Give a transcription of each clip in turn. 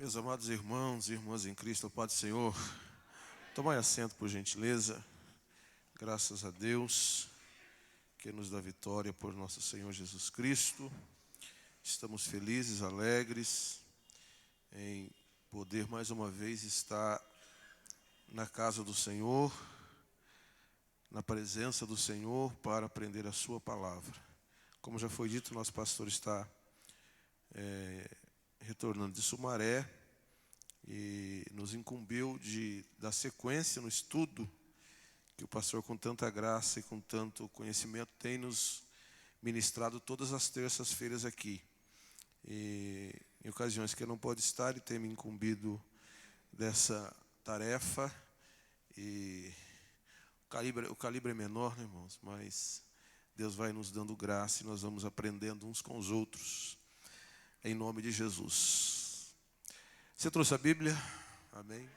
Meus amados irmãos e irmãs em Cristo, Pai do Senhor, tomai assento por gentileza. Graças a Deus, que nos dá vitória por nosso Senhor Jesus Cristo. Estamos felizes, alegres em poder mais uma vez estar na casa do Senhor, na presença do Senhor, para aprender a sua palavra. Como já foi dito, nosso pastor está retornando de Sumaré e nos incumbiu de dar sequência no estudo que o pastor, com tanta graça e com tanto conhecimento, tem nos ministrado todas as terças-feiras aqui. E em ocasiões que ele não pode estar, ele tem me incumbido dessa tarefa. E o calibre é menor, né, irmãos? Mas Deus vai nos dando graça e nós vamos aprendendo uns com os outros, em nome de Jesus. Você trouxe a Bíblia? Amém?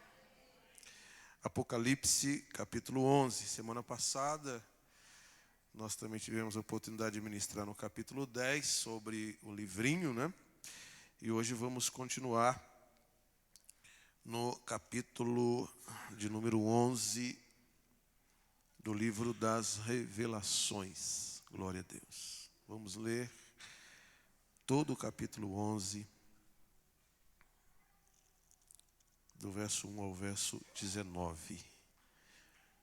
Apocalipse, capítulo 11. Semana passada, nós também tivemos a oportunidade de ministrar no capítulo 10 sobre o livrinho, né? E hoje vamos continuar no capítulo de número 11 do livro das Revelações. Glória a Deus. Vamos ler todo o capítulo 11, do verso 1 ao verso 19.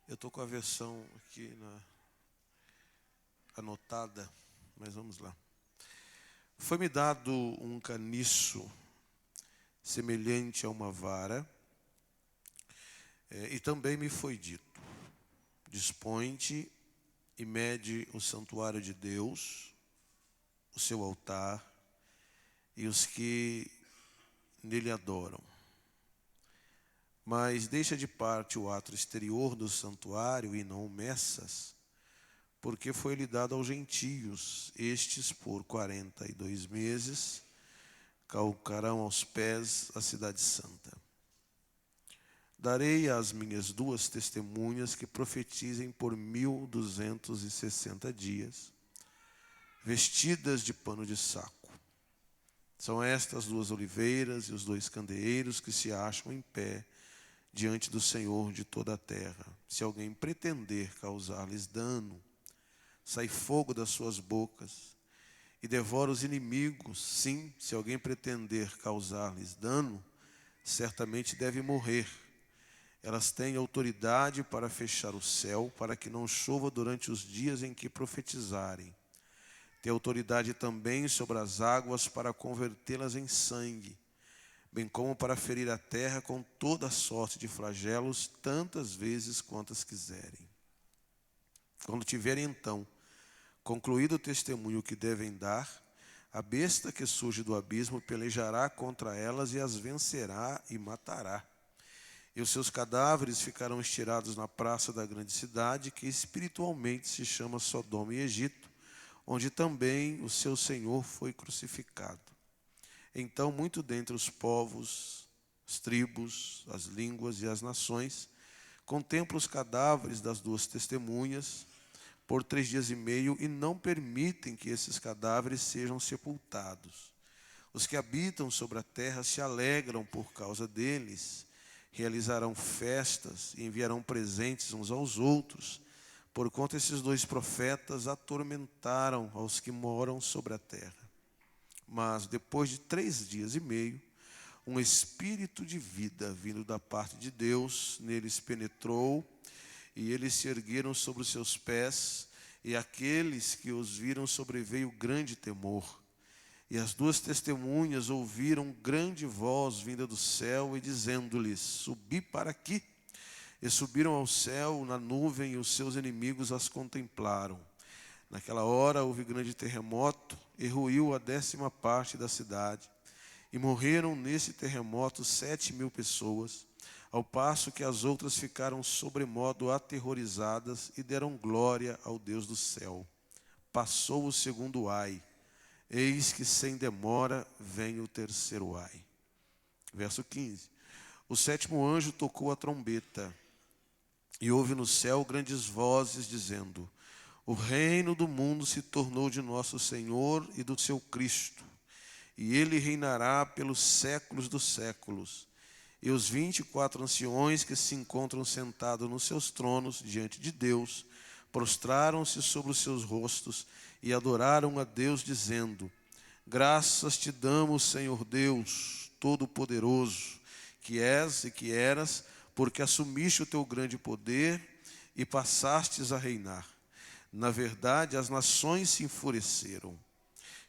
Eu estou com a versão aqui anotada, mas vamos lá. Foi-me dado um caniço semelhante a uma vara, e também me foi dito: dispõe-te e mede o santuário de Deus, o seu altar e os que nele adoram. Mas deixa de parte o ato exterior do santuário e não o meças, porque foi-lhe dado aos gentios. Estes, por 42 meses, calcarão aos pés a cidade santa. Darei às minhas duas testemunhas que profetizem por 1260 dias, vestidas de pano de saco. São estas duas oliveiras e os dois candeeiros que se acham em pé diante do Senhor de toda a terra. Se alguém pretender causar-lhes dano, sai fogo das suas bocas e devora os inimigos. Sim, se alguém pretender causar-lhes dano, certamente deve morrer. Elas têm autoridade para fechar o céu, para que não chova durante os dias em que profetizarem. Tem autoridade também sobre as águas para convertê-las em sangue, bem como para ferir a terra com toda sorte de flagelos, tantas vezes quantas quiserem. Quando tiverem então concluído o testemunho que devem dar, a besta que surge do abismo pelejará contra elas e as vencerá e matará. E os seus cadáveres ficarão estirados na praça da grande cidade, que espiritualmente se chama Sodoma e Egito, onde também o seu Senhor foi crucificado. Então, muito dentre os povos, as tribos, as línguas e as nações, contemplam os cadáveres das duas testemunhas por 3 dias e meio e não permitem que esses cadáveres sejam sepultados. Os que habitam sobre a terra se alegram por causa deles, realizarão festas e enviarão presentes uns aos outros, porquanto esses dois profetas atormentaram aos que moram sobre a terra. Mas depois de 3 dias e meio, um espírito de vida vindo da parte de Deus neles penetrou, e eles se ergueram sobre os seus pés, e àqueles que os viram sobreveio grande temor. E as duas testemunhas ouviram grande voz vinda do céu e dizendo-lhes: subi para aqui. E subiram ao céu na nuvem, e os seus inimigos as contemplaram. Naquela hora houve grande terremoto, e ruiu a 10ª parte da cidade. E morreram nesse terremoto 7.000 pessoas, ao passo que as outras ficaram sobremodo aterrorizadas e deram glória ao Deus do céu. Passou o segundo ai. Eis que sem demora vem o terceiro ai. Verso 15. O 7º anjo tocou a trombeta, e houve no céu grandes vozes dizendo: o reino do mundo se tornou de nosso Senhor e do seu Cristo, e ele reinará pelos séculos dos séculos. E os 24 anciões que se encontram sentados nos seus tronos diante de Deus, prostraram-se sobre os seus rostos e adoraram a Deus, dizendo: graças te damos, Senhor Deus Todo-Poderoso, que és e que eras, porque assumiste o teu grande poder e passastes a reinar. Na verdade, as nações se enfureceram.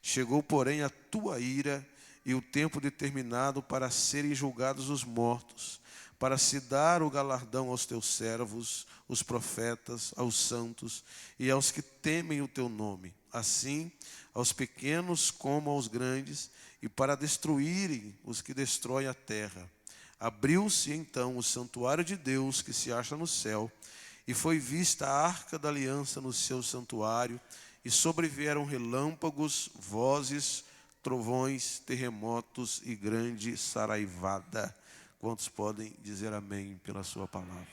Chegou, porém, a tua ira e o tempo determinado para serem julgados os mortos, para se dar o galardão aos teus servos, os profetas, aos santos e aos que temem o teu nome, assim aos pequenos como aos grandes, e para destruírem os que destroem a terra. Abriu-se então o santuário de Deus que se acha no céu, e foi vista a arca da aliança no seu santuário, e sobrevieram relâmpagos, vozes, trovões, terremotos e grande saraivada. Quantos podem dizer amém pela sua palavra?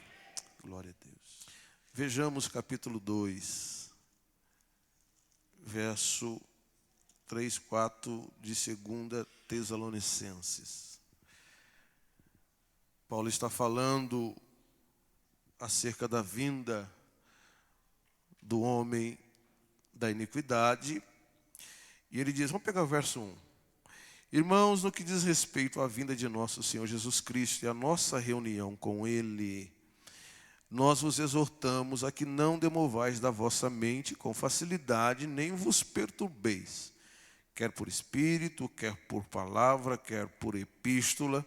Glória a Deus. Vejamos capítulo 2, verso 3, 4 de 2 Tessalonicenses. Paulo está falando acerca da vinda do homem da iniquidade. E ele diz, vamos pegar o verso 1. Irmãos, no que diz respeito à vinda de nosso Senhor Jesus Cristo e à nossa reunião com Ele, nós vos exortamos a que não demovais da vossa mente com facilidade, nem vos perturbeis, quer por espírito, quer por palavra, quer por epístola,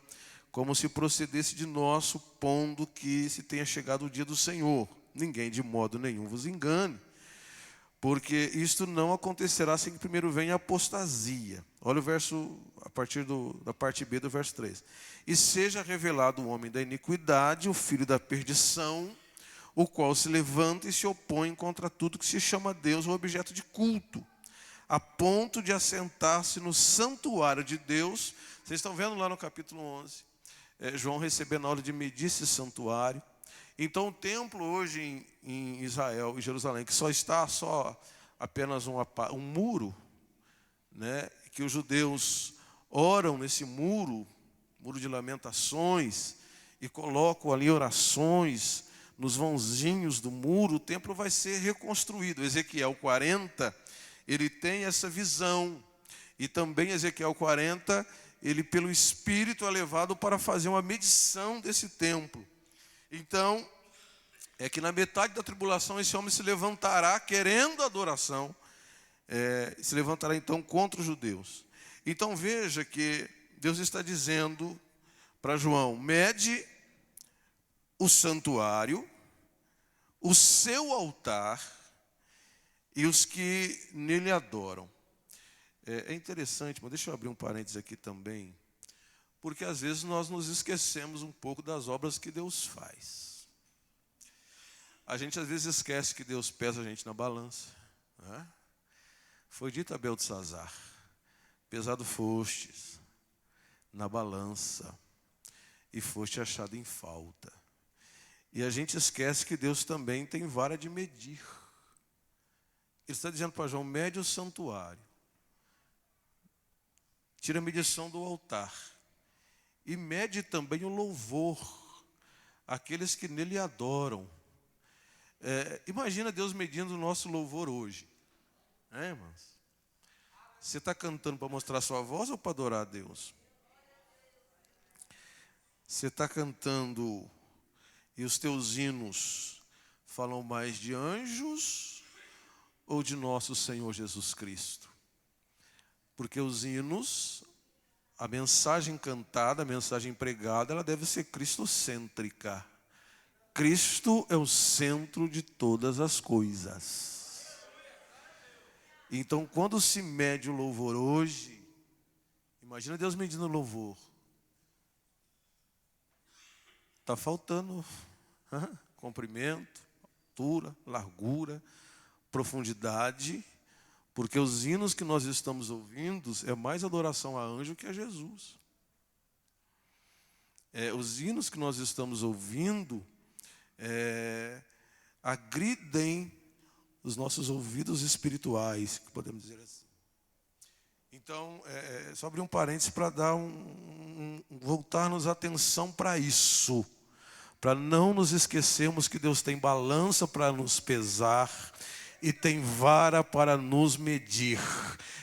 como se procedesse de nós, supondo que se tenha chegado o dia do Senhor. Ninguém de modo nenhum vos engane, porque isto não acontecerá sem que primeiro venha a apostasia. Olha o verso, a partir da parte B do verso 3. E seja revelado o homem da iniquidade, o filho da perdição, o qual se levanta e se opõe contra tudo que se chama Deus ou objeto de culto, a ponto de assentar-se no santuário de Deus. Vocês estão vendo lá no capítulo 11, João recebendo a ordem de medir esse santuário. Então o templo hoje em Israel, em Jerusalém, que só está apenas um muro, né, que os judeus oram nesse muro de lamentações, e colocam ali orações nos vãozinhos do muro. O templo vai ser reconstruído. Ezequiel 40, ele tem essa visão, e também Ezequiel 40, ele pelo Espírito é levado para fazer uma medição desse templo. Então, é que na metade da tribulação esse homem se levantará querendo adoração, se levantará então contra os judeus. Então veja que Deus está dizendo para João, mede o santuário, o seu altar e os que nele adoram. É interessante, mas deixa eu abrir um parênteses aqui também, porque às vezes nós nos esquecemos um pouco das obras que Deus faz. A gente às vezes esquece que Deus pesa a gente na balança, né? Foi dito a Beltesazar, pesado fostes na balança e foste achado em falta. E a gente esquece que Deus também tem vara de medir. Ele está dizendo para João, mede o santuário, tira a medição do altar, e mede também o louvor, aqueles que nele adoram. Imagina Deus medindo o nosso louvor hoje, irmãos? Você está cantando para mostrar sua voz ou para adorar a Deus? Você está cantando e os teus hinos falam mais de anjos ou de nosso Senhor Jesus Cristo? Porque os hinos, a mensagem cantada, a mensagem pregada, ela deve ser cristocêntrica. Cristo é o centro de todas as coisas. Então, quando se mede o louvor hoje, imagina Deus medindo o louvor. Está faltando comprimento, altura, largura, profundidade, porque os hinos que nós estamos ouvindo é mais adoração a anjo que a Jesus. Os hinos que nós estamos ouvindo agridem os nossos ouvidos espirituais, podemos dizer assim. Então, só abrir um parênteses para dar voltar-nos a atenção para isso. Para não nos esquecermos que Deus tem balança para nos pesar e tem vara para nos medir.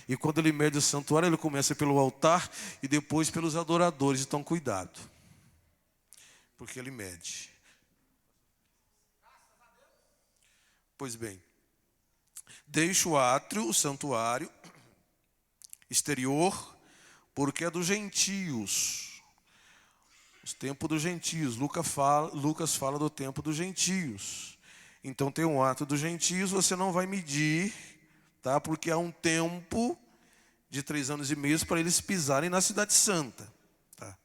E quando Ele mede o santuário, Ele começa pelo altar e depois pelos adoradores. Então, cuidado, porque Ele mede. Pois bem, deixa o átrio, o santuário exterior, porque é dos gentios. O templo dos gentios. Lucas fala do templo dos gentios. Então tem um ato dos gentios, você não vai medir, tá? Porque há um tempo de 3 anos e meio para eles pisarem na cidade santa. Tá?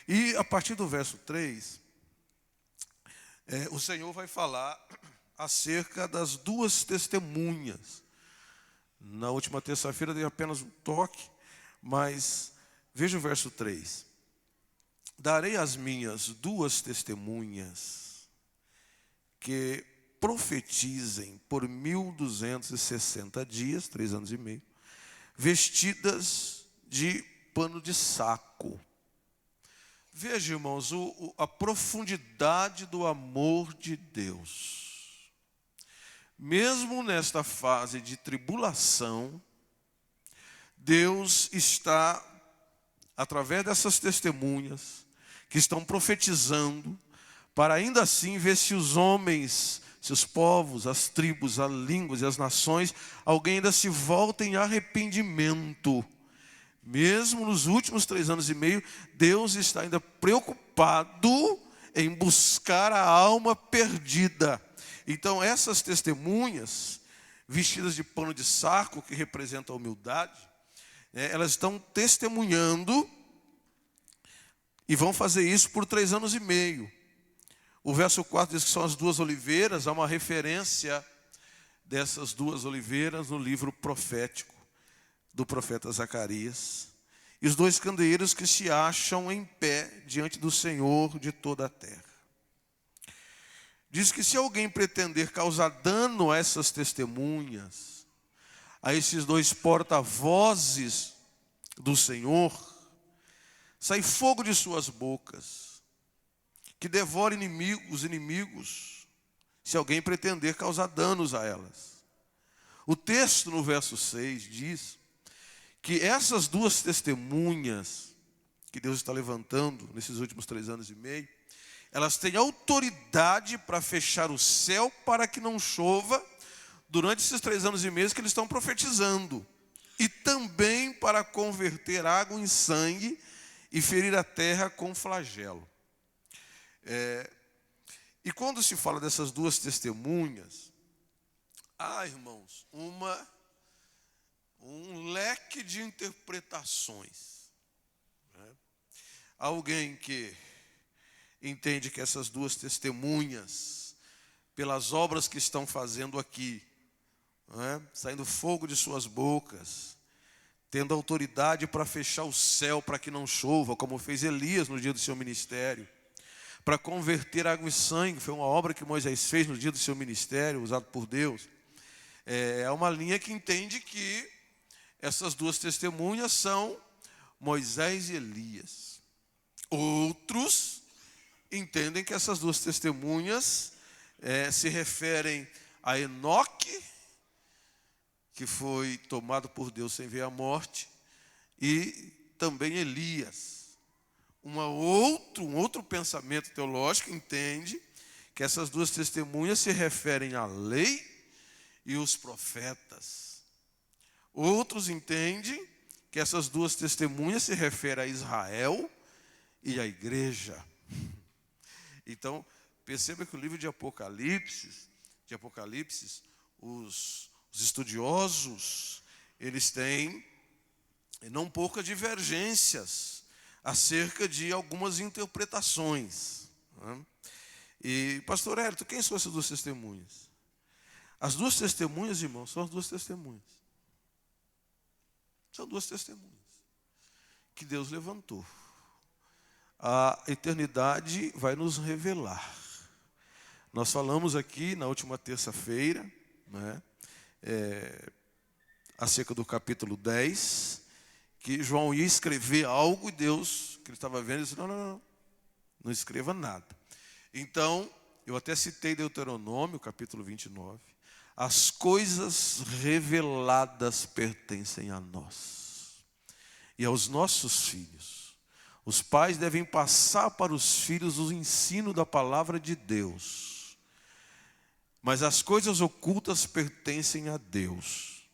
E a partir do verso 3, o Senhor vai falar acerca das 2 testemunhas. Na última terça-feira dei apenas um toque, mas veja o verso 3. Darei as minhas 2 testemunhas que profetizem por 1260 dias, 3 anos e meio, vestidas de pano de saco. Veja, irmãos, a profundidade do amor de Deus. Mesmo nesta fase de tribulação, Deus está, através dessas testemunhas, que estão profetizando, para ainda assim ver se os homens, se os povos, as tribos, as línguas e as nações, alguém ainda se volta em arrependimento. Mesmo nos últimos 3 anos e meio, Deus está ainda preocupado em buscar a alma perdida. Então essas testemunhas, vestidas de pano de saco, que representam a humildade, elas estão testemunhando e vão fazer isso por 3 anos e meio. O verso 4 diz que são as 2 oliveiras, há uma referência dessas 2 oliveiras no livro profético do profeta Zacarias. E os 2 candeeiros que se acham em pé diante do Senhor de toda a terra. Diz que se alguém pretender causar dano a essas testemunhas, a esses 2 porta-vozes do Senhor, sai fogo de suas bocas, que devore os inimigos, se alguém pretender causar danos a elas. O texto no verso 6 diz que essas 2 testemunhas que Deus está levantando nesses últimos 3 anos e meio, elas têm autoridade para fechar o céu para que não chova durante esses 3 anos e meio que eles estão profetizando. E também para converter água em sangue e ferir a terra com flagelo. E quando se fala dessas 2 testemunhas, irmãos, um leque de interpretações. Alguém que entende que essas 2 testemunhas, pelas obras que estão fazendo aqui, saindo fogo de suas bocas, tendo autoridade para fechar o céu para que não chova, como fez Elias no dia do seu ministério, para converter água em sangue, foi uma obra que Moisés fez no dia do seu ministério, usado por Deus. É uma linha que entende que essas 2 testemunhas são Moisés e Elias. Outros entendem que essas 2 testemunhas se referem a Enoque, que foi tomado por Deus sem ver a morte, e também Elias. Um outro pensamento teológico entende que essas 2 testemunhas se referem à lei e os profetas. Outros entendem que essas 2 testemunhas se referem a Israel e à igreja. Então, perceba que o livro de Apocalipse, os estudiosos, eles têm não poucas divergências acerca de algumas interpretações. E, pastor Hélio, quem são essas 2 testemunhas? As 2 testemunhas, irmãos, são as 2 testemunhas. São 2 testemunhas que Deus levantou. A eternidade vai nos revelar. Nós falamos aqui na última terça-feira, acerca do capítulo 10, que João ia escrever algo e Deus, que ele estava vendo, disse, não escreva nada. Então, eu até citei Deuteronômio, capítulo 29. As coisas reveladas pertencem a nós e aos nossos filhos. Os pais devem passar para os filhos o ensino da palavra de Deus. Mas as coisas ocultas pertencem a Deus.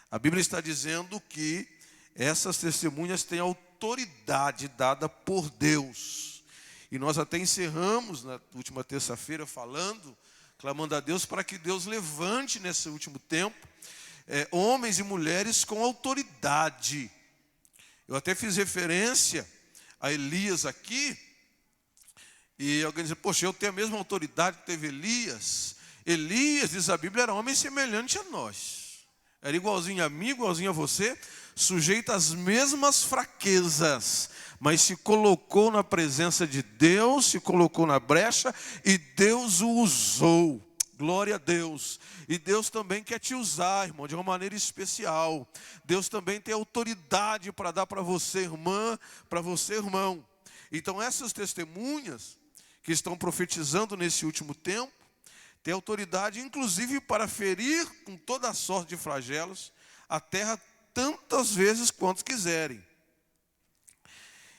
A Bíblia está dizendo que essas testemunhas têm autoridade dada por Deus. E nós até encerramos na última terça-feira falando, clamando a Deus para que Deus levante nesse último tempo homens e mulheres com autoridade. Eu até fiz referência a Elias aqui, e alguém diz, poxa, eu tenho a mesma autoridade que teve Elias. Elias, diz a Bíblia, era homem semelhante a nós. Era igualzinho a mim, igualzinho a você, sujeito às mesmas fraquezas, mas se colocou na presença de Deus, se colocou na brecha e Deus o usou. Glória a Deus. E Deus também quer te usar, irmão, de uma maneira especial. Deus também tem autoridade para dar para você, irmã, para você, irmão. Então essas testemunhas que estão profetizando nesse último tempo, têm autoridade inclusive para ferir com toda a sorte de flagelos a terra tantas vezes quanto quiserem.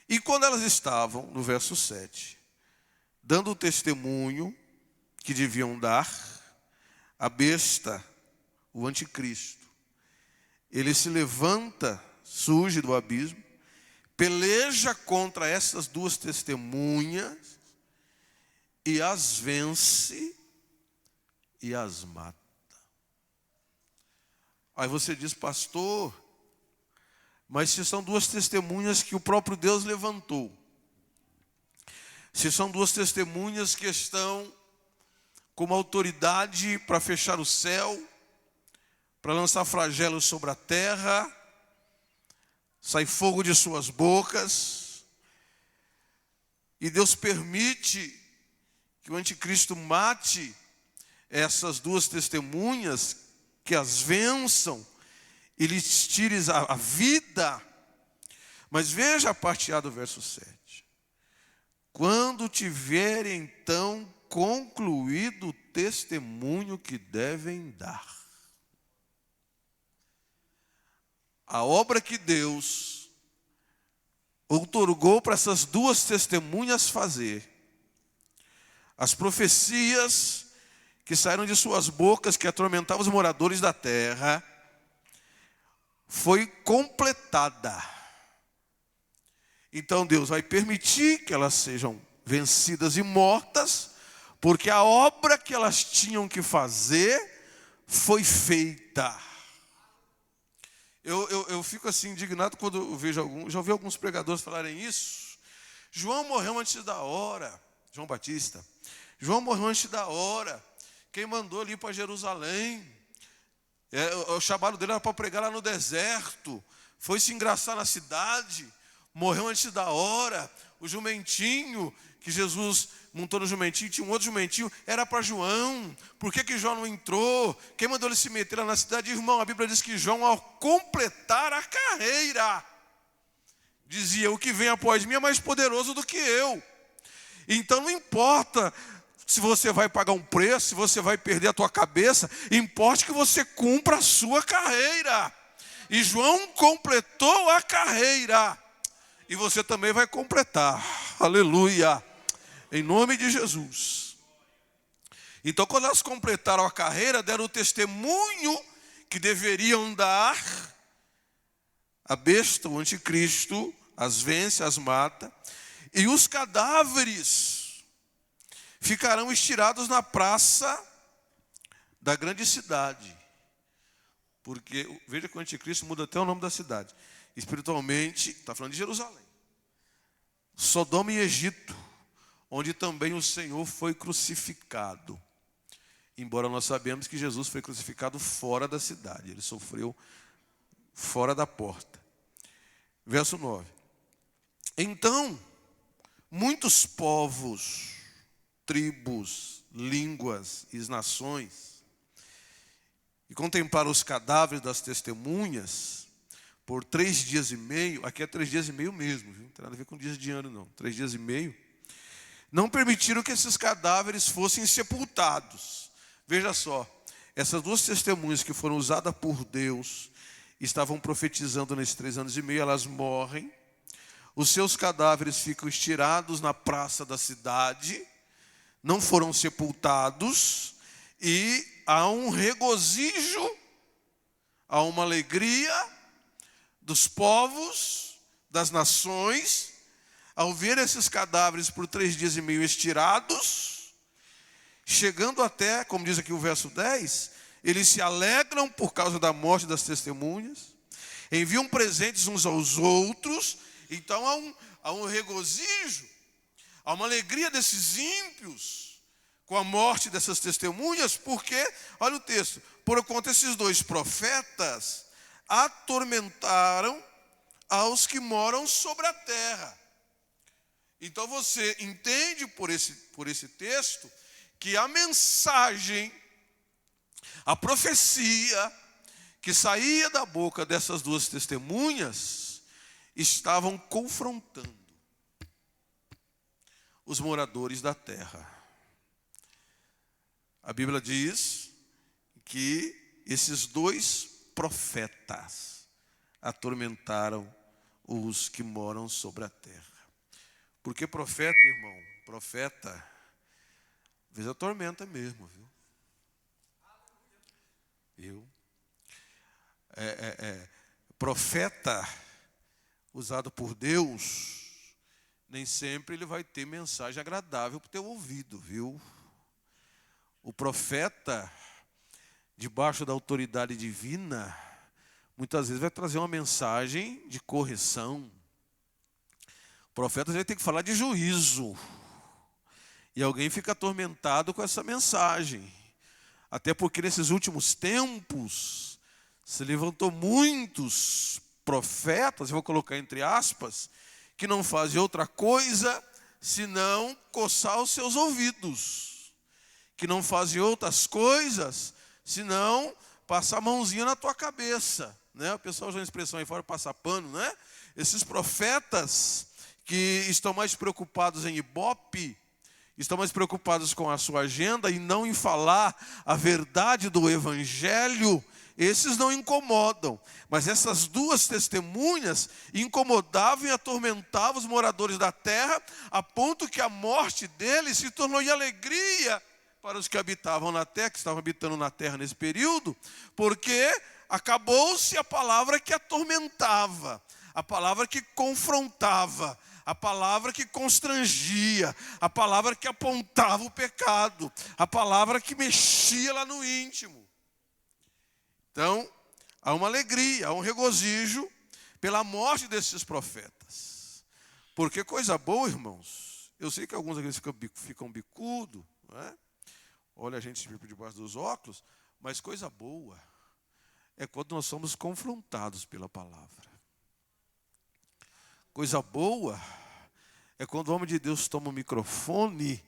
E quando elas estavam, no verso 7, dando o testemunho que deviam dar, a besta, o anticristo, ele se levanta, surge do abismo, peleja contra essas duas testemunhas e as vence e as mata. Aí você diz, pastor, mas se são duas testemunhas que o próprio Deus levantou, se são duas testemunhas que estão com uma autoridade para fechar o céu, para lançar flagelos sobre a terra, sai fogo de suas bocas, e Deus permite que o anticristo mate essas duas testemunhas, que as vençam e lhes tires a vida. Mas veja a parte A do verso 7. Quando tiverem então concluído o testemunho que devem dar. A obra que Deus outorgou para essas duas testemunhas fazer, as profecias que saíram de suas bocas, que atormentavam os moradores da terra, foi completada. Então Deus vai permitir que elas sejam vencidas e mortas, porque a obra que elas tinham que fazer foi feita. Eu fico assim indignado quando eu vejo já ouvi alguns pregadores falarem isso. João morreu antes da hora, João Batista. João morreu antes da hora. Quem mandou ali para Jerusalém? O chamado dele era para pregar lá no deserto. Foi se engraçar na cidade. Morreu antes da hora. O jumentinho que Jesus montou no jumentinho, tinha um outro jumentinho, era para João. Por que João não entrou? Quem mandou ele se meter lá na cidade? Irmão, a Bíblia diz que João, ao completar a carreira, dizia, o que vem após mim é mais poderoso do que eu. Então não importa se você vai pagar um preço, se você vai perder a tua cabeça, importa que você cumpra a sua carreira. E João completou a carreira. E você também vai completar. Aleluia. Em nome de Jesus. Então, quando elas completaram a carreira, deram o testemunho que deveriam dar, a besta, o anticristo, as vence, as mata, e os cadáveres ficarão estirados na praça da grande cidade. Porque, veja que o anticristo muda até o nome da cidade. Espiritualmente, está falando de Jerusalém. Sodoma e Egito, onde também o Senhor foi crucificado. Embora nós sabemos que Jesus foi crucificado fora da cidade. Ele sofreu fora da porta. Verso 9. Então, muitos povos, tribos, línguas e nações, e contemplaram os cadáveres das testemunhas, por 3 dias e meio, aqui é 3 dias e meio mesmo, viu? Não tem nada a ver com dias de ano não, 3 dias e meio, não permitiram que esses cadáveres fossem sepultados. Veja só, essas 2 testemunhas que foram usadas por Deus, estavam profetizando nesses 3 anos e meio, elas morrem, os seus cadáveres ficam estirados na praça da cidade, não foram sepultados, e há um regozijo, há uma alegria dos povos, das nações, ao ver esses cadáveres por 3 dias e meio estirados, chegando até, como diz aqui o verso 10, eles se alegram por causa da morte das testemunhas, enviam presentes uns aos outros. Então há um regozijo, há uma alegria desses ímpios com a morte dessas testemunhas, porque, olha o texto, porquanto esses 2 profetas atormentaram aos que moram sobre a terra. Então você entende por esse texto que a mensagem, a profecia que saía da boca dessas 2 testemunhas estavam confrontando os moradores da terra. A Bíblia diz que esses 2 profetas atormentaram os que moram sobre a terra. Porque profeta, irmão, profeta, às vezes atormenta mesmo, viu? Profeta usado por Deus, nem sempre ele vai ter mensagem agradável para o teu ouvido, viu? O profeta, debaixo da autoridade divina, muitas vezes vai trazer uma mensagem de correção. O profeta vai ter que falar de juízo. E alguém fica atormentado com essa mensagem. Até porque nesses últimos tempos se levantou muitos profetas, eu vou colocar entre aspas, que não fazem outra coisa senão coçar os seus ouvidos, que não fazem outras coisas senão passar a mãozinha na tua cabeça, né? O pessoal usa uma expressão aí fora, passar pano, né? Esses profetas que estão mais preocupados em ibope, estão mais preocupados com a sua agenda e não em falar a verdade do evangelho, esses não incomodam. Mas essas 2 testemunhas incomodavam e atormentavam os moradores da terra, a ponto que a morte deles se tornou em alegria para os que habitavam na terra, que estavam habitando na terra nesse período, porque acabou-se a palavra que atormentava, a palavra que confrontava, a palavra que constrangia, a palavra que apontava o pecado, a palavra que mexia lá no íntimo. Então, há uma alegria, há um regozijo pela morte desses profetas. Porque coisa boa, irmãos, eu sei que alguns às vezes ficam bicudo, não é? Olha a gente por debaixo dos óculos, mas coisa boa é quando nós somos confrontados pela palavra. Coisa boa é quando o homem de Deus toma o microfone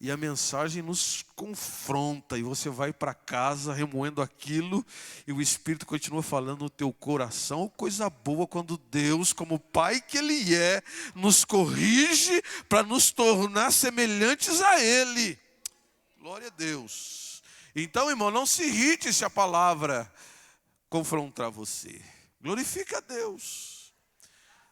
e a mensagem nos confronta, e você vai para casa remoendo aquilo, e o Espírito continua falando no teu coração. Coisa boa quando Deus, como Pai que Ele é, nos corrige para nos tornar semelhantes a Ele. Glória a Deus. Então, irmão, não se irrite se a palavra confrontar você. Glorifica a Deus.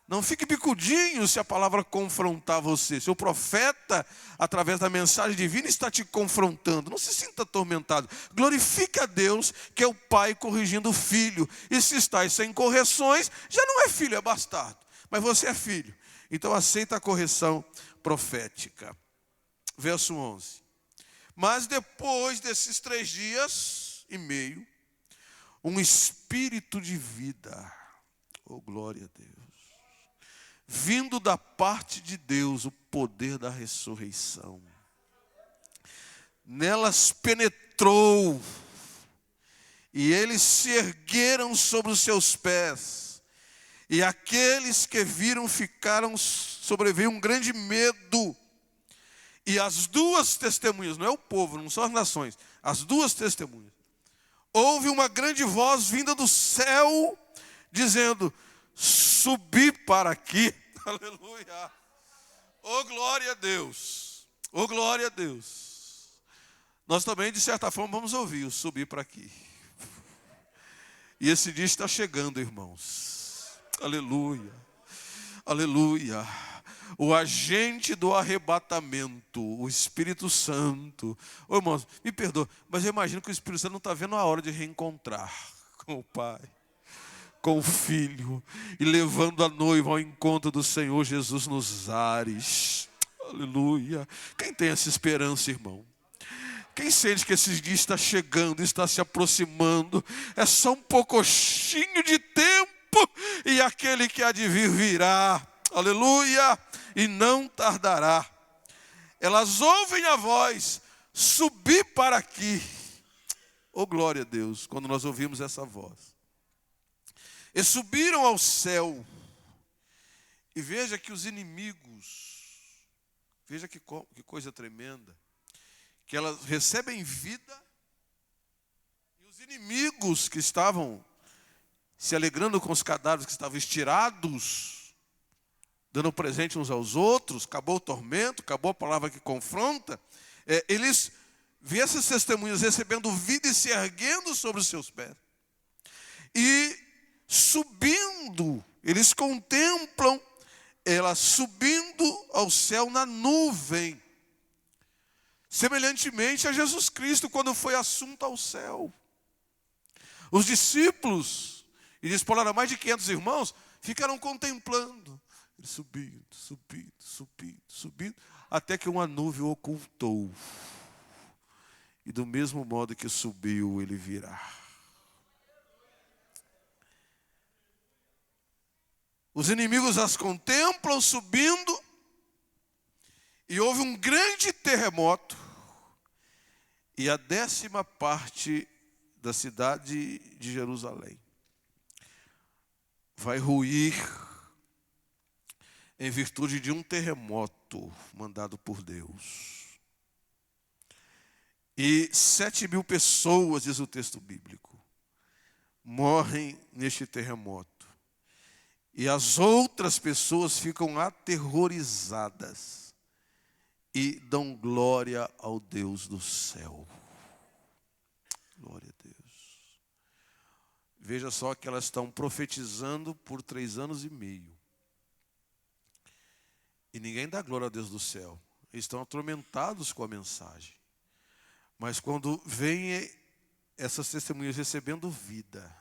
Não fique bicudinho se a palavra confrontar você. Se o profeta, através da mensagem divina, está te confrontando, não se sinta atormentado. Glorifique a Deus, que é o Pai corrigindo o filho. E se estás sem correções, já não é filho, é bastardo. Mas você é filho. Então aceita a correção profética. Verso 11. Mas depois desses 3 dias e meio, um espírito de vida, oh glória a Deus, vindo da parte de Deus, o poder da ressurreição, nelas penetrou, e eles se ergueram sobre os seus pés, e aqueles que viram sobreveio um grande medo. E as 2 testemunhas, não é o povo, não são as nações, as 2 testemunhas, houve uma grande voz vinda do céu, dizendo: subi para aqui. Aleluia. Oh, glória a Deus. Oh, glória a Deus. Nós também, de certa forma, vamos ouvir o subir para aqui. E esse dia está chegando, irmãos. Aleluia. Aleluia. O agente do arrebatamento, o Espírito Santo. Ô, irmãos, me perdoa, mas eu imagino que o Espírito Santo não está vendo a hora de reencontrar com o Pai, com o Filho, e levando a noiva ao encontro do Senhor Jesus nos ares. Aleluia. Quem tem essa esperança, irmão? Quem sente que esse dia está chegando, está se aproximando, é só um pouquinho de tempo, e aquele que há de vir virá, aleluia, e não tardará. Elas ouvem a voz: subi para aqui. Oh, glória a Deus, quando nós ouvimos essa voz. E subiram ao céu, e veja que os inimigos, veja que coisa tremenda, que elas recebem vida, e os inimigos que estavam se alegrando com os cadáveres que estavam estirados, dando presente uns aos outros, acabou o tormento, acabou a palavra que confronta, eles vê essas testemunhas recebendo vida e se erguendo sobre os seus pés. E subindo, eles contemplam ela subindo ao céu na nuvem. Semelhantemente a Jesus Cristo, quando foi assunto ao céu. Os discípulos, e eles falaram mais de 500 irmãos, ficaram contemplando. Ele subindo, subindo, subindo, subindo, até que uma nuvem o ocultou. E do mesmo modo que subiu, ele virá. Os inimigos as contemplam subindo, e houve um grande terremoto, e a 10ª parte da cidade de Jerusalém vai ruir em virtude de um terremoto mandado por Deus. E 7.000 pessoas, diz o texto bíblico, morrem neste terremoto. E as outras pessoas ficam aterrorizadas e dão glória ao Deus do céu. Glória a Deus. Veja só que elas estão profetizando por 3 anos e meio. E ninguém dá glória a Deus do céu. Eles estão atormentados com a mensagem. Mas quando vem essas testemunhas recebendo vida,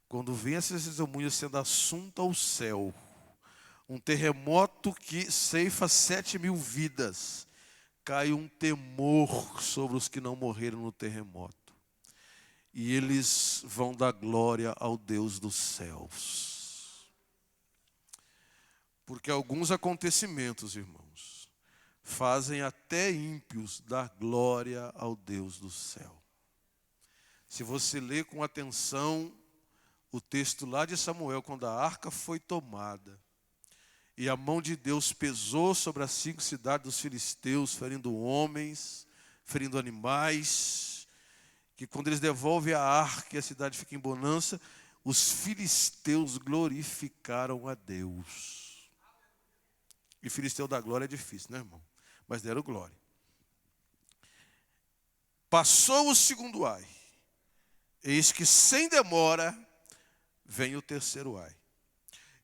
quando vem essas testemunhas sendo assunto ao céu, um terremoto que ceifa 7.000 vidas, cai um temor sobre os que não morreram no terremoto. E eles vão dar glória ao Deus dos céus. Porque alguns acontecimentos, irmãos, fazem até ímpios dar glória ao Deus do céu. Se você ler com atenção o texto lá de Samuel, quando a arca foi tomada, e a mão de Deus pesou sobre as 5 cidades dos filisteus, ferindo homens, ferindo animais, que quando eles devolvem a arca e a cidade fica em bonança, os filisteus glorificaram a Deus. E filisteu da glória é difícil, né, irmão? Mas deram glória. Passou o 2º ai. Eis que sem demora vem o 3º ai.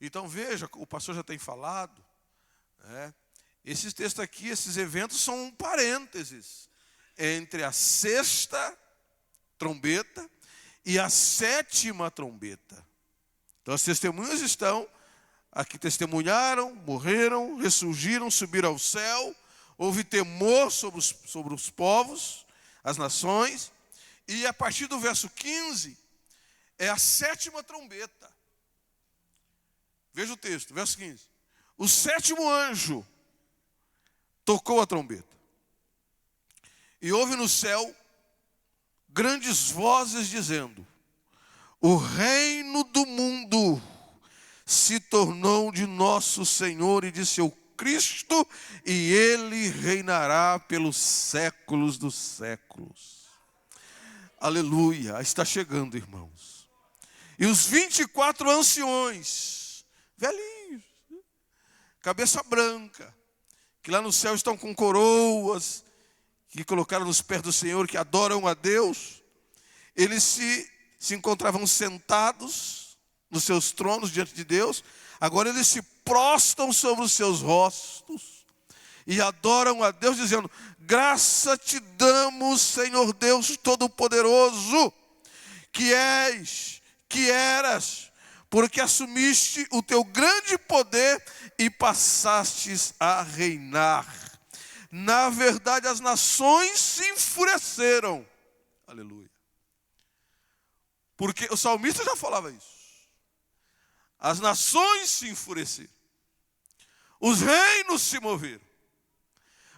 Então veja, o pastor já tem falado, esses textos aqui, esses eventos são um parênteses entre a 6ª trombeta e a 7ª trombeta. Então as testemunhas estão aqui, testemunharam, morreram, ressurgiram, subiram ao céu, houve temor sobre os povos, as nações, e a partir do verso 15, é a 7ª trombeta. Veja o texto, verso 15. O 7º anjo tocou a trombeta. E houve no céu grandes vozes dizendo: o reino do mundo se tornou de nosso Senhor e de seu Cristo, e ele reinará pelos séculos dos séculos. Aleluia, está chegando, irmãos. E os 24 anciões, velhinhos, cabeça branca, que lá no céu estão com coroas, que colocaram nos pés do Senhor, que adoram a Deus, eles se encontravam sentados nos seus tronos diante de Deus. Agora eles se prostram sobre os seus rostos e adoram a Deus, dizendo: graça te damos, Senhor Deus Todo-Poderoso, que és, que eras, porque assumiste o teu grande poder e passastes a reinar. Na verdade, as nações se enfureceram. Aleluia. Porque o salmista já falava isso. As nações se enfureceram. Os reinos se moveram.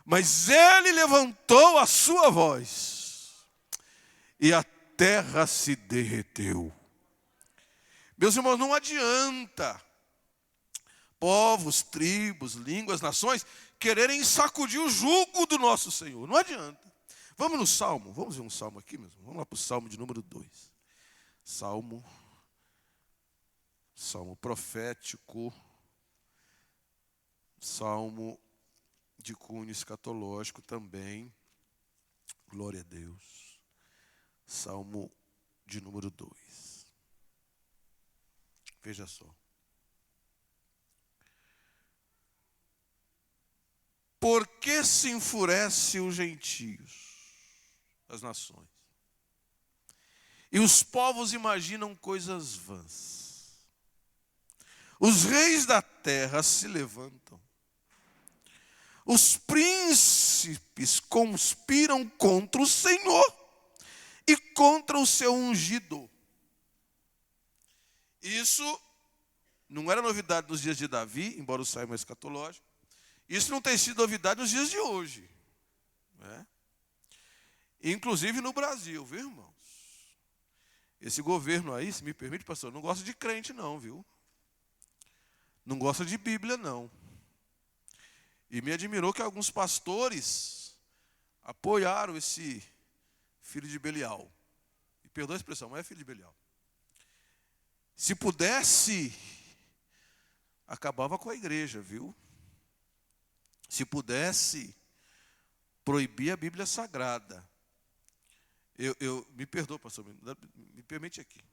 Mas ele levantou a sua voz. E a terra se derreteu. Meus irmãos, não adianta povos, tribos, línguas, nações quererem sacudir o jugo do nosso Senhor. Não adianta. Vamos no Salmo. Vamos ver um Salmo aqui mesmo. Vamos lá para o Salmo de número 2. Salmo profético. Salmo de cunho escatológico também. Glória a Deus. Salmo de número 2. Veja só. Por que se enfurece os gentios, as nações? E os povos imaginam coisas vãs. Os reis da terra se levantam. Os príncipes conspiram contra o Senhor e contra o seu ungido. Isso não era novidade nos dias de Davi, embora o Salmo escatológico. Isso não tem sido novidade nos dias de hoje, né? Inclusive no Brasil, viu, irmãos? Esse governo aí, se me permite, pastor, não gosta de crente não, viu? Não gosta de Bíblia não. E me admirou que alguns pastores apoiaram esse filho de Belial. E perdoa a expressão, mas é filho de Belial. Se pudesse, acabava com a igreja, viu? Se pudesse, proibir a Bíblia Sagrada. Me perdoa, pastor, me permite aqui.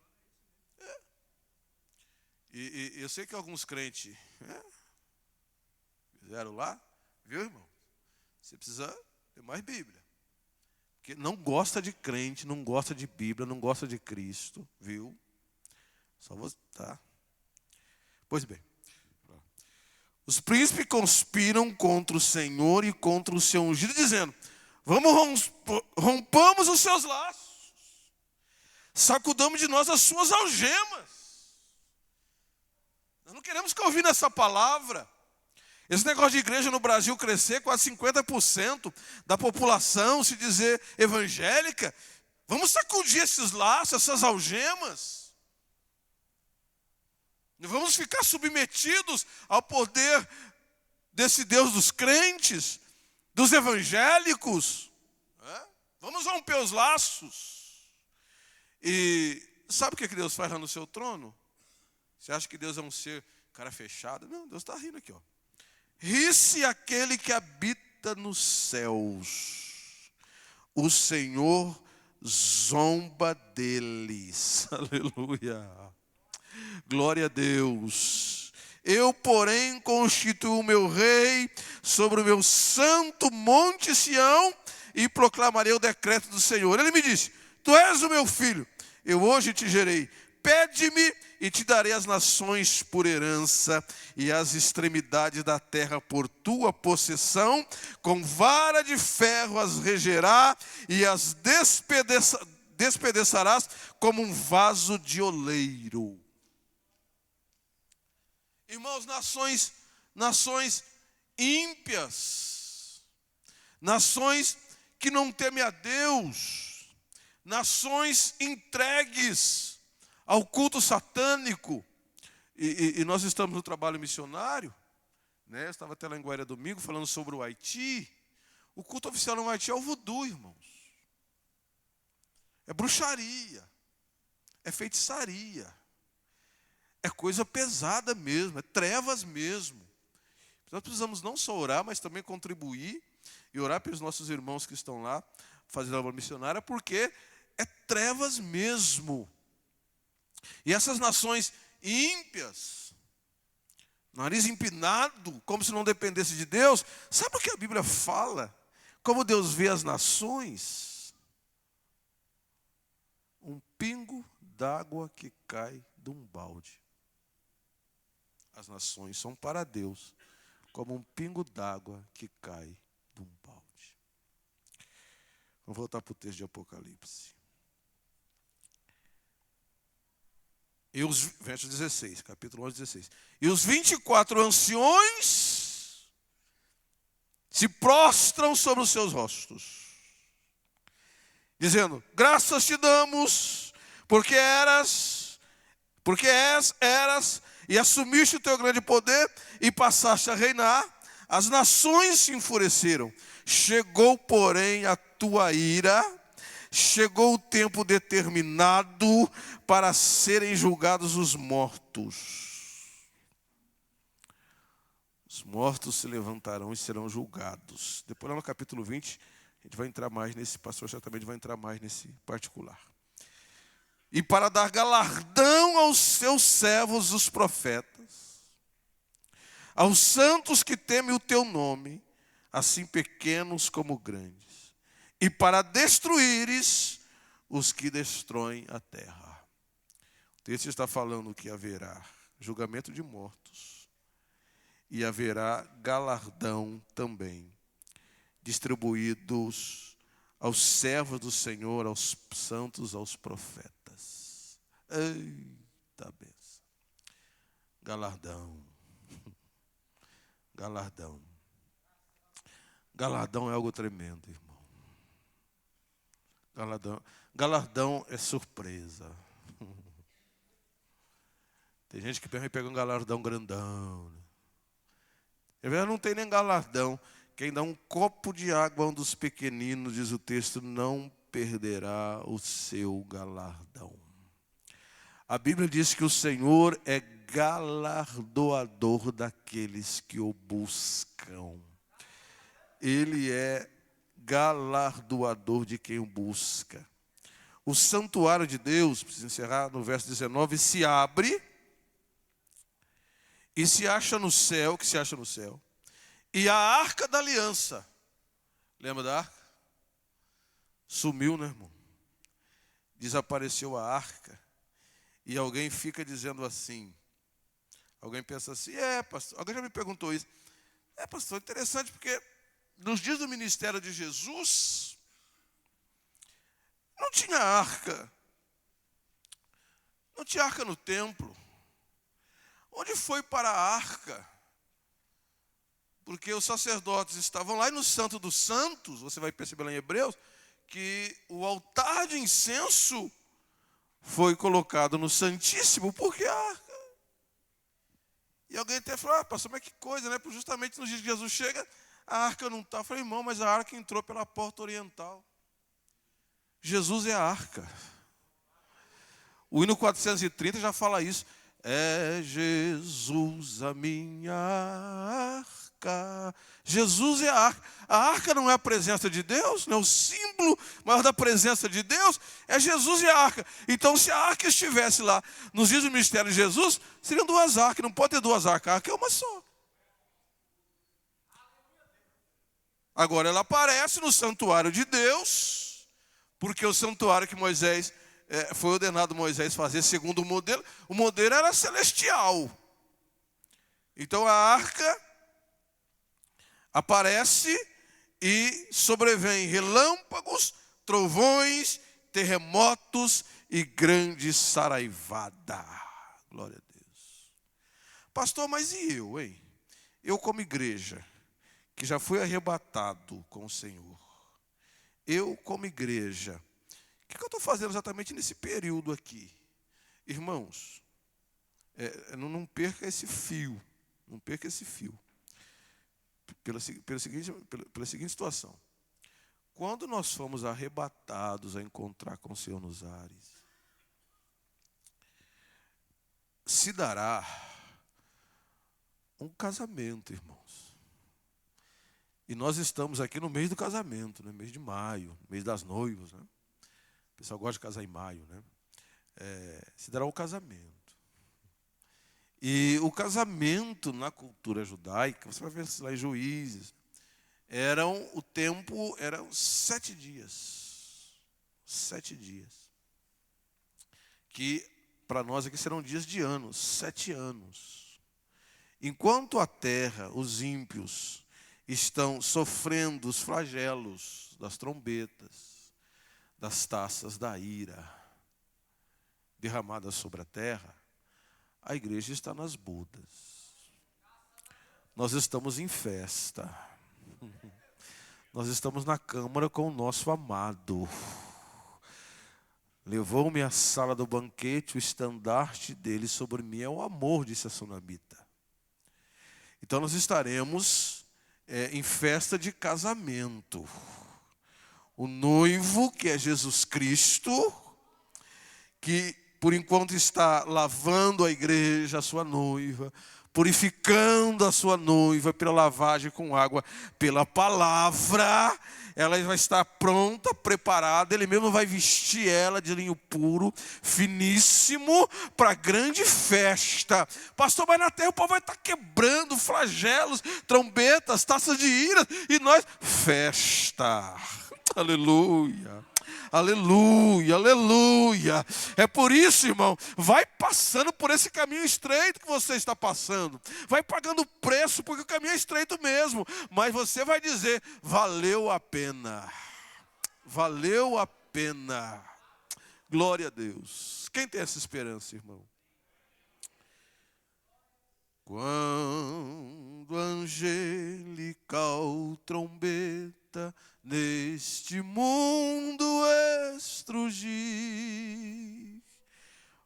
E eu sei que alguns crentes fizeram lá, viu, irmão? Você precisa ter mais Bíblia. Porque não gosta de crente, não gosta de Bíblia, não gosta de Cristo, viu? Só você, tá? Pois bem. Os príncipes conspiram contra o Senhor e contra o seu ungido, dizendo: rompamos os seus laços, sacudamos de nós as suas algemas. Nós não queremos ficar ouvindo essa palavra. Esse negócio de igreja no Brasil crescer, quase 50% da população se dizer evangélica. Vamos sacudir esses laços, essas algemas. Não vamos ficar submetidos ao poder desse Deus dos crentes, dos evangélicos. Vamos romper os laços. E sabe o que Deus faz lá no seu trono? Você acha que Deus é um ser cara fechado? Não, Deus está rindo aqui, ó. Ri-se aquele que habita nos céus. O Senhor zomba deles. Aleluia. Glória a Deus. Eu, porém, constituo o meu rei sobre o meu santo monte Sião e proclamarei o decreto do Senhor. Ele me disse: tu és o meu filho, eu hoje te gerei. Pede-me e te darei as nações por herança e as extremidades da terra por tua possessão. Com vara de ferro as regerá e as despedaçarás como um vaso de oleiro. Irmãos, nações ímpias, nações que não temem a Deus, nações entregues ao culto satânico. E nós estamos no trabalho missionário, né? Eu estava até lá em Guaíra domingo falando sobre o Haiti. O culto oficial no Haiti é o voodoo, irmãos. É bruxaria, é feitiçaria. é coisa pesada mesmo, é trevas mesmo. Nós precisamos não só orar, mas também contribuir e orar pelos nossos irmãos que estão lá fazendo a obra missionária, porque é trevas mesmo. E essas nações ímpias, nariz empinado, como se não dependesse de Deus, sabe o que a Bíblia fala? Como Deus vê as nações? Um pingo d'água que cai de um balde. As nações são para Deus como um pingo d'água que cai de um balde. Vamos voltar para o texto de Apocalipse. Verso 16, capítulo 11, 16. E os 24 anciões se prostram sobre os seus rostos, dizendo: graças te damos, porque eras e assumiste o teu grande poder e passaste a reinar. As nações se enfureceram. Chegou, porém, a tua ira, chegou o tempo determinado para serem julgados os mortos. Os mortos se levantarão e serão julgados. Depois, lá no capítulo 20, a gente vai entrar mais nesse, pastor certamente vai entrar mais nesse particular. E para dar galardão aos seus servos, os profetas, aos santos que temem o teu nome, assim pequenos como grandes, e para destruíres os que destroem a terra. O texto está falando que haverá julgamento de mortos e haverá galardão também, distribuídos aos servos do Senhor, aos santos, aos profetas. Eita benção. Galardão. Galardão. Galardão é algo tremendo, irmão. Galardão é surpresa. Tem gente que pega um galardão grandão. Não tem nem galardão. Quem dá um copo de água a um dos pequeninos, diz o texto, não perderá o seu galardão. A Bíblia diz que o Senhor é galardoador daqueles que o buscam. Ele é galardoador de quem o busca. O santuário de Deus, preciso encerrar no verso 19, se abre e se acha no céu, que se acha no céu. E a arca da aliança, lembra da arca? Sumiu, né, irmão? Desapareceu a arca. E alguém fica dizendo assim, alguém pensa assim, pastor, alguém já me perguntou isso. Pastor, interessante, porque nos dias do ministério de Jesus, não tinha arca. Não tinha arca no templo. Onde foi para a arca? Porque os sacerdotes estavam lá e no Santo dos Santos, você vai perceber lá em Hebreus, que o altar de incenso foi colocado no Santíssimo, porque a arca. E alguém até falou, pastor, mas que coisa, né? Porque justamente nos dias que Jesus chega, a arca não está. Eu falei, irmão, mas a arca entrou pela porta oriental. Jesus é a arca. O hino 430 já fala isso. É Jesus a minha arca. Jesus é a arca. A arca não é a presença de Deus, não é o símbolo maior da presença de Deus, é Jesus e a arca. Então, se a arca estivesse lá nos dias do ministério de Jesus, seriam duas arcas, não pode ter duas arcas, a arca é uma só. Agora ela aparece no santuário de Deus, porque o santuário que Moisés, foi ordenado Moisés fazer segundo o modelo era celestial. Então a arca aparece e sobrevém relâmpagos, trovões, terremotos e grande saraivada. Glória a Deus. Pastor, mas e eu, hein? Eu como igreja, que já fui arrebatado com o Senhor. Eu como igreja, o que eu estou fazendo exatamente nesse período aqui? Irmãos, não perca esse fio. Não perca esse fio. Pela seguinte situação. Quando nós fomos arrebatados a encontrar com o Senhor nos ares, se dará um casamento, irmãos. E nós estamos aqui no mês do casamento, no mês de maio, mês das noivas, né? O pessoal gosta de casar em maio, né? Se dará um casamento. E o casamento na cultura judaica, você vai ver lá em Juízes, o tempo eram 7 dias. 7 dias. Que para nós aqui serão dias de anos, 7 anos. Enquanto a terra, os ímpios, estão sofrendo os flagelos das trombetas, das taças da ira derramadas sobre a terra, a igreja está nas bodas. Nós estamos em festa. Nós estamos na câmara com o nosso amado. Levou-me à sala do banquete, o estandarte dele sobre mim é o amor, disse a sunamita. Então nós estaremos em festa de casamento. O noivo, que é Jesus Cristo, que por enquanto está lavando a igreja, a sua noiva, purificando a sua noiva pela lavagem com água, pela palavra. Ela vai estar pronta, preparada, ele mesmo vai vestir ela de linho puro, finíssimo, para a grande festa. Pastor, mas na terra o povo vai estar quebrando flagelos, trombetas, taças de ira, e nós, festa. Aleluia. Aleluia, aleluia. É por isso, irmão, vai passando por esse caminho estreito que você está passando. Vai pagando preço, porque o caminho é estreito mesmo. Mas você vai dizer, valeu a pena. Valeu a pena. Glória a Deus. Quem tem essa esperança, irmão? Quando angelical trombeta neste mundo estrugir,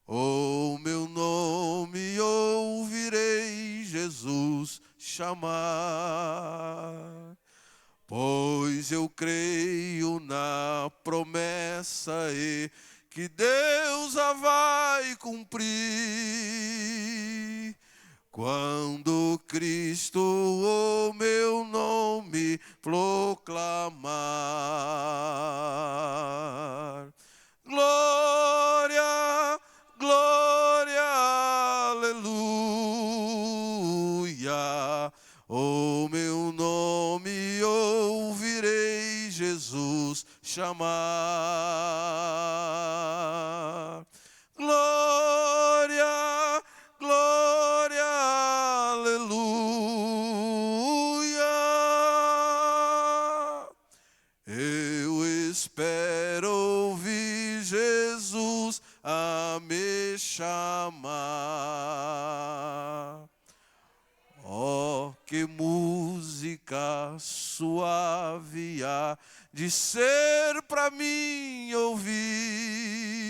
o meu nome ouvirei Jesus chamar, pois eu creio na promessa e que Deus a vai cumprir. Quando Cristo o meu nome proclamar. Glória, glória, aleluia. O meu nome ouvirei Jesus chamar. Glória, glória, aleluia. Eu espero ouvir Jesus a me chamar. Oh, que música suave há de ser para mim ouvir.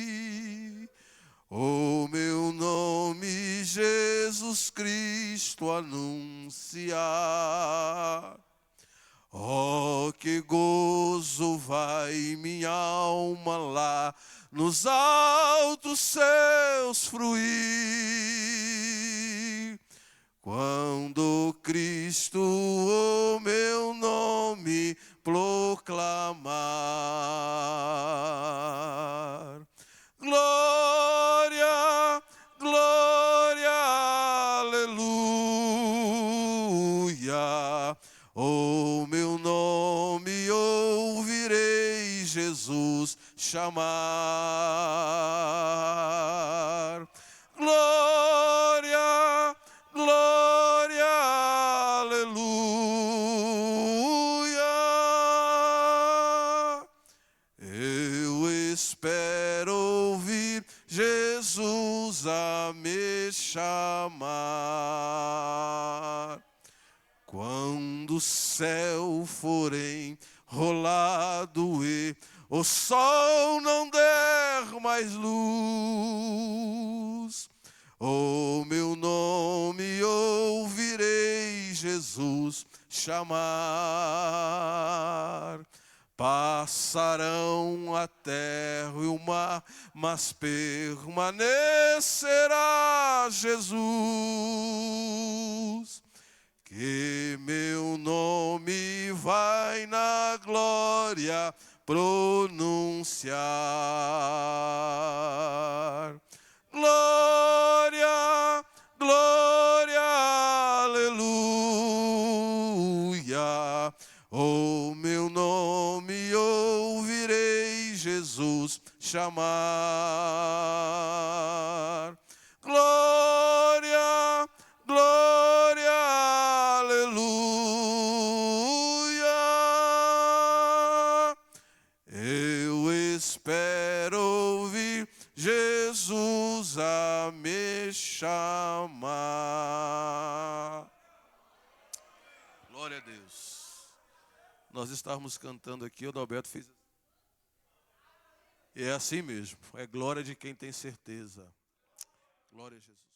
O meu nome, Jesus Cristo, anunciar. Oh, que gozo vai minha alma lá nos altos céus fruir. Quando Cristo o meu nome proclamar. Glória, glória, aleluia. O meu nome ouvirei Jesus chamar. Glória, glória, aleluia. Eu espero ouvir Jesus a me chamar. Quando o céu for enrolado e o sol não der mais luz, o meu nome ouvirei Jesus chamar. Passarão a terra e o mar, mas permanecerá Jesus. Que meu nome vai na glória pronunciar. Glória, glória, aleluia. O meu nome ouvirei Jesus chamar. Glória, glória, aleluia. Eu espero ouvir Jesus a me chamar. Glória a Deus. Nós estávamos cantando aqui, o Adalberto fez. E é assim mesmo, é glória de quem tem certeza. Glória a Jesus.